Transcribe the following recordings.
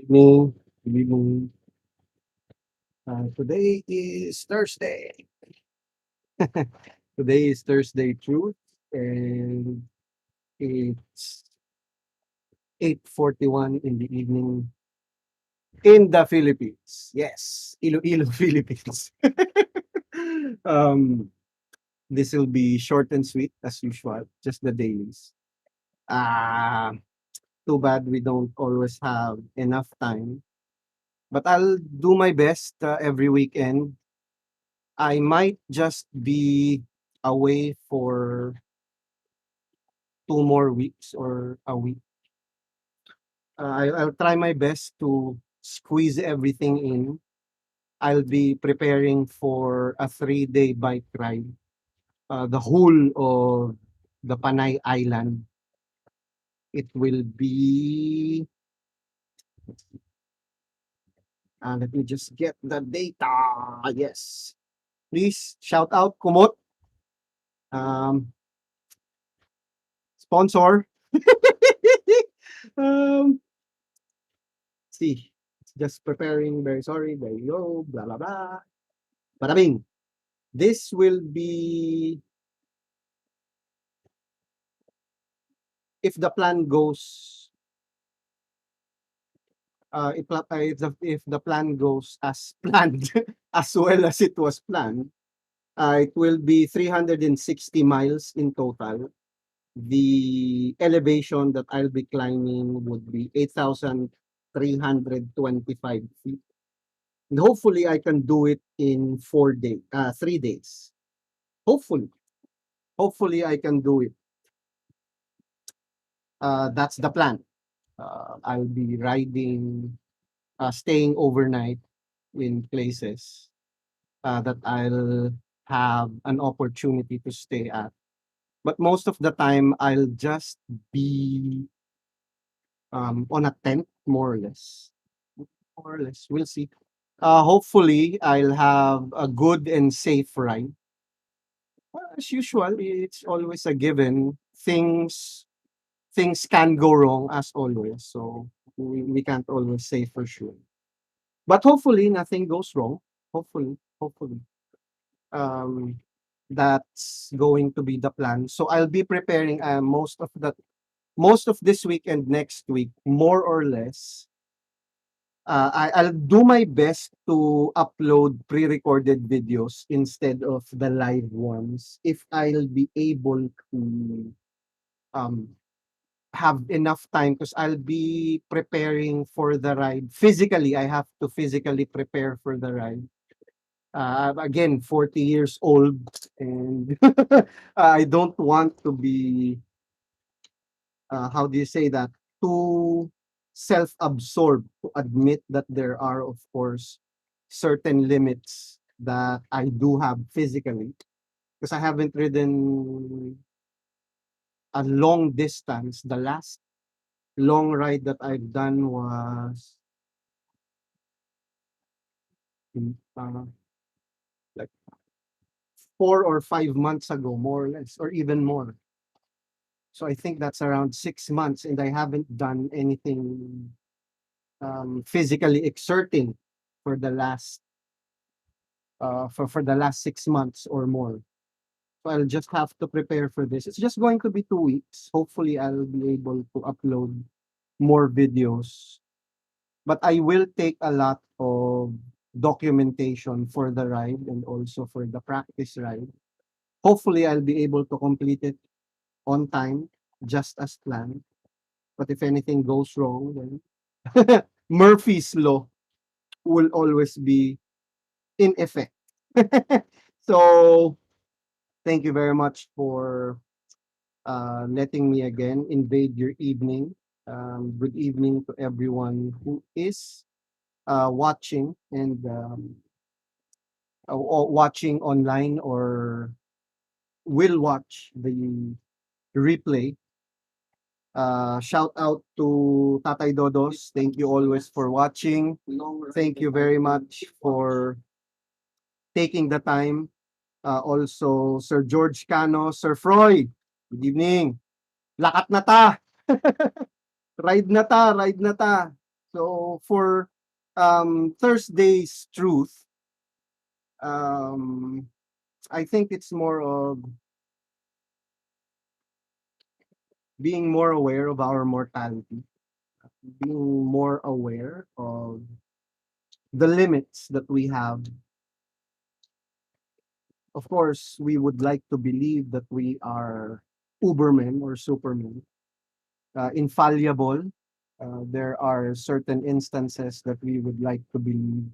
Evening. Good evening. Today is Thursday. Today is Thursday Truth, and it's 8:41 in the evening in the Philippines. Yes, Iloilo, Philippines. um, this will be short and sweet as usual, just the dailies. Ah, too bad we don't always have enough time, but I'll do my best every weekend. I might just be away for 2 more weeks or a week. I'll try my best to squeeze everything in. I'll be preparing for a 3-day bike ride. The whole of the Panay Island. It will be, let me just get the data. Yes. Please shout out Kumot, um, sponsor. um, see, just preparing, very sorry, there you go, blah, blah, blah. Bada bing. This will be, if the plan goes, if the plan goes as planned, as well as it was planned, it will be 360 miles in total. The elevation that I'll be climbing would be 8,325 feet. And hopefully I can do it in 3 days. Hopefully. Hopefully I can do it. That's the plan. I'll be staying overnight in places that I'll have an opportunity to stay at. But most of the time, I'll just be on a tent, more or less. More or less, we'll see. Hopefully, I'll have a good and safe ride. As usual, it's always a given. Things can go wrong as always, so we can't always say for sure. But hopefully nothing goes wrong. Hopefully. Um, that's going to be the plan. So I'll be preparing most of this week and next week, more or less. I'll do my best to upload pre-recorded videos instead of the live ones if I'll be able to um have enough time because I'll be preparing for the ride. Physically, I have to physically prepare for the ride. Again, 40 years old, and I don't want to be, how do you say that, too self-absorbed to admit that there are, of course, certain limits that I do have physically because I haven't ridden a long distance. The last long ride that I've done was uh, like 4 or 5 months ago, more or less, or even more. So I think that's around 6 months, and I haven't done anything physically exerting for the last for the last 6 months or more. So I'll just have to prepare for this. It's just going to be 2 weeks. Hopefully, I'll be able to upload more videos. But I will take a lot of documentation for the ride and also for the practice ride. Hopefully, I'll be able to complete it on time, just as planned. But if anything goes wrong, then Murphy's Law will always be in effect. So, thank you very much for letting me again invade your evening. Good evening to everyone who is watching and watching online or will watch the replay. Shout out to Tatay Dodos. Thank you always for watching. Thank you very much for taking the time. Also, Sir George Cano, Sir Froy, good evening. Lakat na ta! Ride na ta, ride na ta. So for Thursday's truth, um, I think it's more of being more aware of our mortality, being more aware of the limits that we have. Of course, we would like to believe that we are Ubermen or Supermen, infallible. There are certain instances that we would like to believe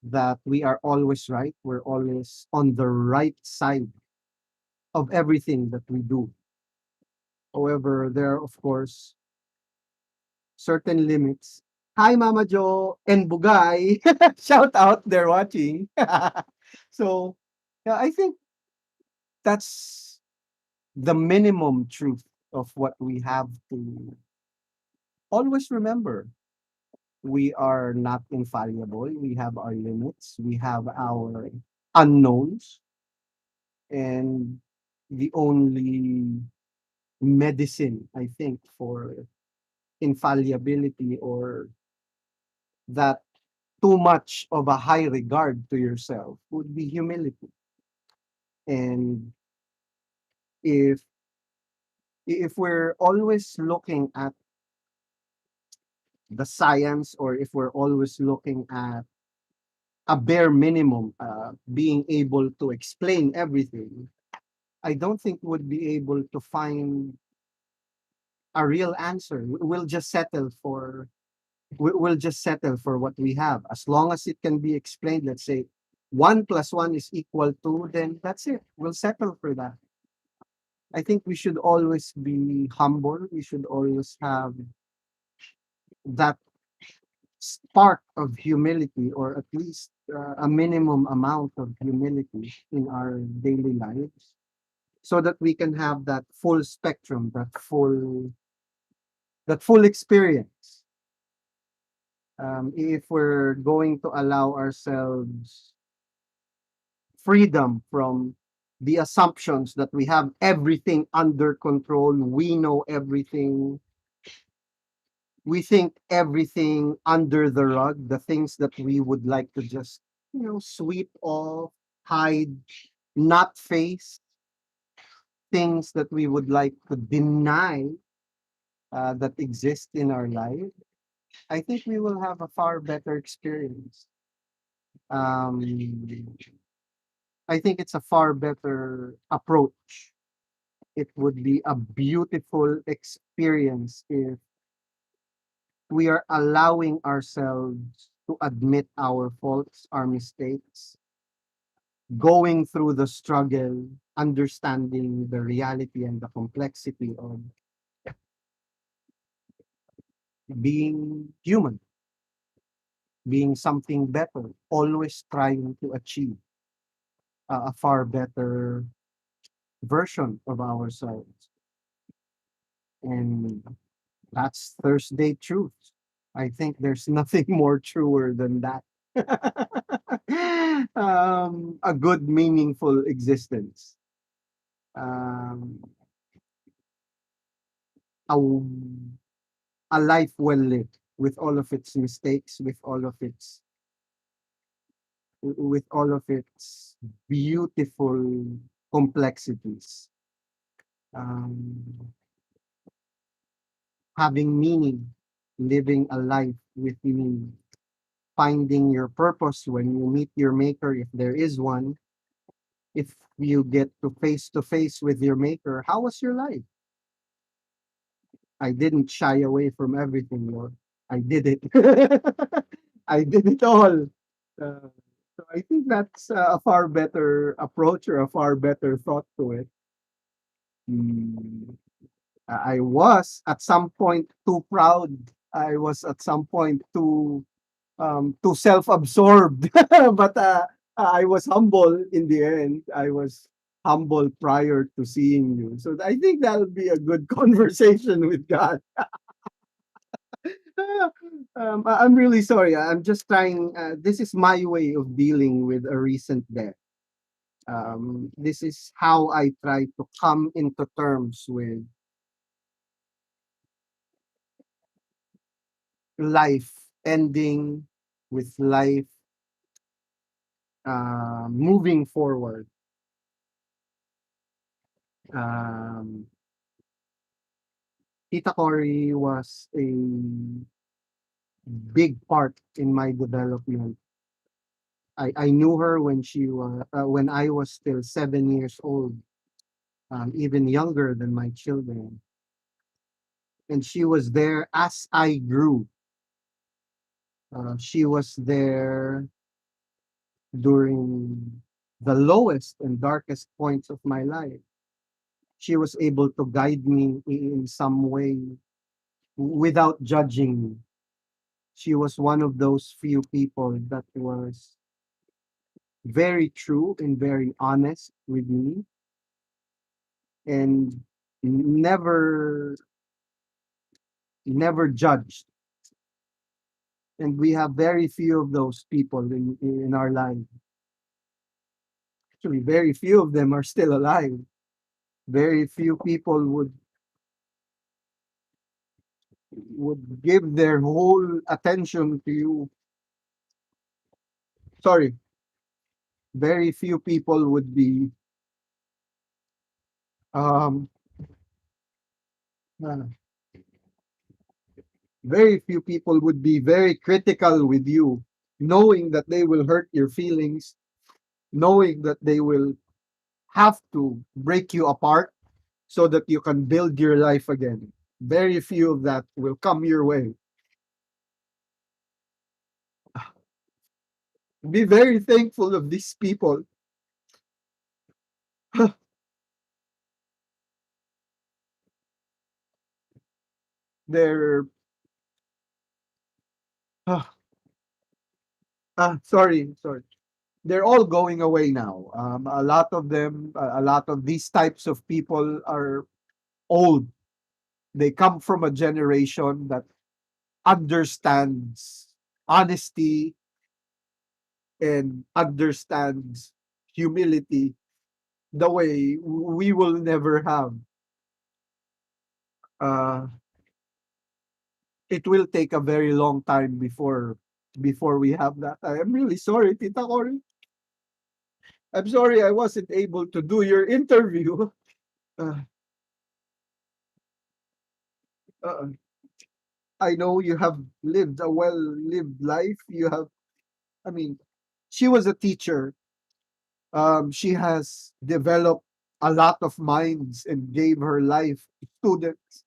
that we are always right. We're always on the right side of everything that we do. However, there are, of course, certain limits. Hi, Mama Jo and Bugay. Shout out, they're watching. So, yeah, I think that's the minimum truth of what we have to always remember. We are not infallible. We have our limits. We have our unknowns. And the only medicine, I think, for infallibility or that too much of a high regard to yourself would be humility. And if we're always looking at the science, or if we're always looking at a bare minimum, being able to explain everything, I don't think would be able to find a real answer. We'll just settle for we'll just settle for what we have. As long as it can be explained, let's say 1 plus 1 is equal to, then that's it. We'll settle for that. I think we should always be humble. We should always have that spark of humility, or at least a minimum amount of humility in our daily lives, so that we can have that full spectrum, that full experience. If we're going to allow ourselves freedom from the assumptions that we have everything under control, we know everything, we think everything under the rug, the things that we would like to just, sweep off, hide, not face, things that we would like to deny that exist in our life, I think we will have a far better experience. Um, I think it's a far better approach. It would be a beautiful experience if we are allowing ourselves to admit our faults, our mistakes, going through the struggle, understanding the reality and the complexity of being human, being something better, always trying to achieve a far better version of ourselves. And that's Thursday truth. I think there's nothing more truer than that. A good, meaningful existence. Um, a, a life well lived, with all of its mistakes, with all of its beautiful complexities. Um, Having meaning, living a life with meaning, finding your purpose when you meet your maker, if there is one, if you get to face with your maker. How was your life? I didn't shy away from everything, Lord. I did it. I did it all. Uh, so I think that's a far better approach, or a far better thought to it. Mm, I was at some point too proud. I was at some point too self-absorbed, but I was humble in the end. I was humble prior to seeing you. So I think that'll be a good conversation with God. I'm really sorry. I'm just trying. This is my way of dealing with a recent death. This is how I try to come into terms with life ending, with life moving forward. Um, Tita Cory was a big part in my development. I knew her when I was still 7 years old, even younger than my children, and she was there as I grew. She was there during the lowest and darkest points of my life. She was able to guide me in some way without judging me. She was one of those few people that was very true and very honest with me, and never judged. And we have very few of those people in our life. Actually, very few of them are still alive. Very few people would give their whole attention to you. Sorry, very few people would be um uh, very few people would be very critical with you, knowing that they will hurt your feelings, knowing that they will have to break you apart so that you can build your life again. Very few of that will come your way. Be very thankful of these people. They're sorry. They're all going away now. A lot of them, a lot of these types of people are old. They come from a generation that understands honesty and understands humility the way we will never have. Uh, it will take a very long time before we have that. I am really sorry, Tita Cory. I'm sorry I wasn't able to do your interview. Uh, uh, I know you have lived a well lived life. I mean, she was a teacher. She has developed a lot of minds and gave her life to students.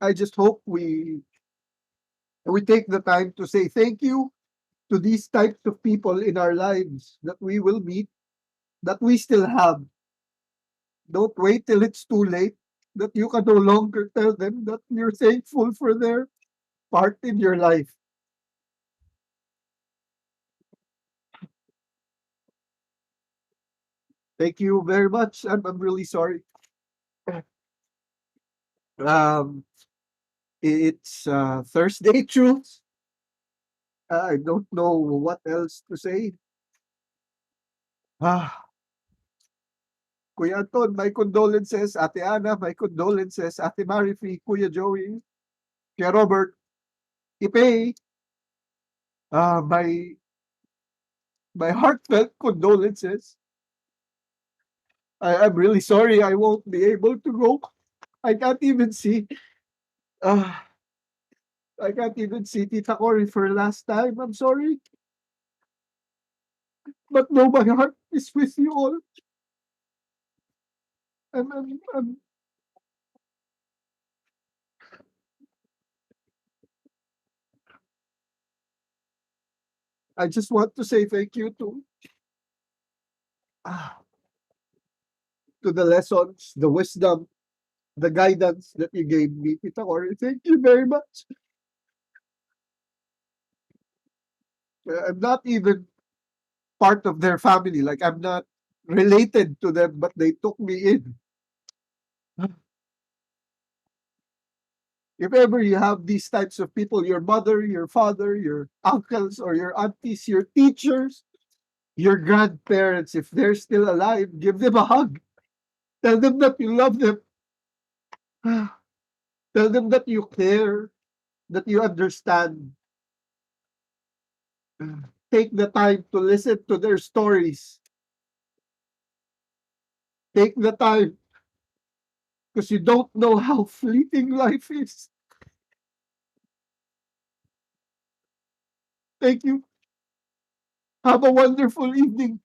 I just hope we take the time to say thank you to these types of people in our lives that we will meet, that we still have. Don't wait till it's too late, that you can no longer tell them that you're thankful for their part in your life. Thank you very much. I'm really sorry. Um, it's Thursday truth. I don't know what else to say. Ah, Kuya Anton, my condolences. Ate Ana, my condolences. Ate Marifi, Kuya Joey, Kuya Robert, Ipe, my heartfelt condolences. I'm really sorry I won't be able to go. I can't even see. Uh, I can't even see Tita Cory for last time. I'm sorry. But no, my heart is with you all. I'm I just want to say thank you ah, to the lessons, the wisdom, the guidance that you gave me, Tita Cory. Thank you very much. I'm not even part of their family. Like, I'm not related to them, but they took me in. If ever you have these types of people, your mother, your father, your uncles, or your aunties, your teachers, Your grandparents, if they're still alive, give them a hug. Tell them that you love them. Tell them that you care, that you understand. Take the time to listen to their stories. Take the time because you don't know how fleeting life is. Thank you. Have a wonderful evening.